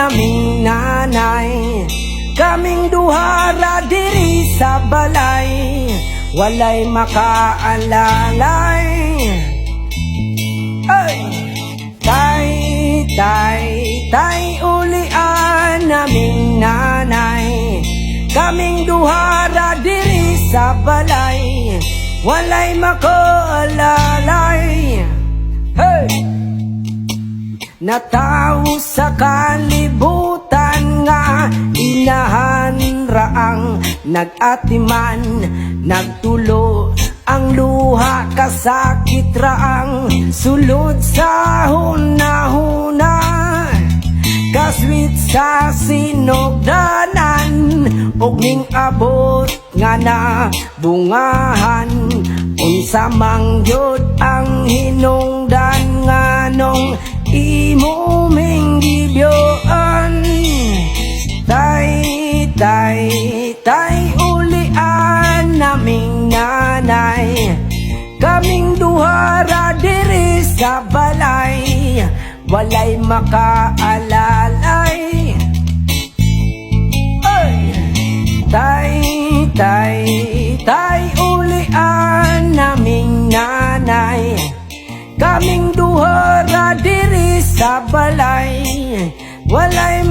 naming nanay, kaming duha ra diri sa balay, walay makaalalay. Ay! Tay, ulian naming nanay, kaming duha ra diri sa balay, walay makaalalay. Hey! Natawo sa kalibutan nga inahan raang nag-atiman, nagtulo ang luha kasakit raang sulod sa hunahuna, kaswit sa sinugdanan ug ning abot nga na bungahan, unsa mang gyud ang hinungdan nganong imo ming gibyoan. Tay, ulian naming nanay, kaming duha ra diri sa balay, walay makaalalay. Tay, ulian naming nanay, kaming duha ra diri sa balay, walay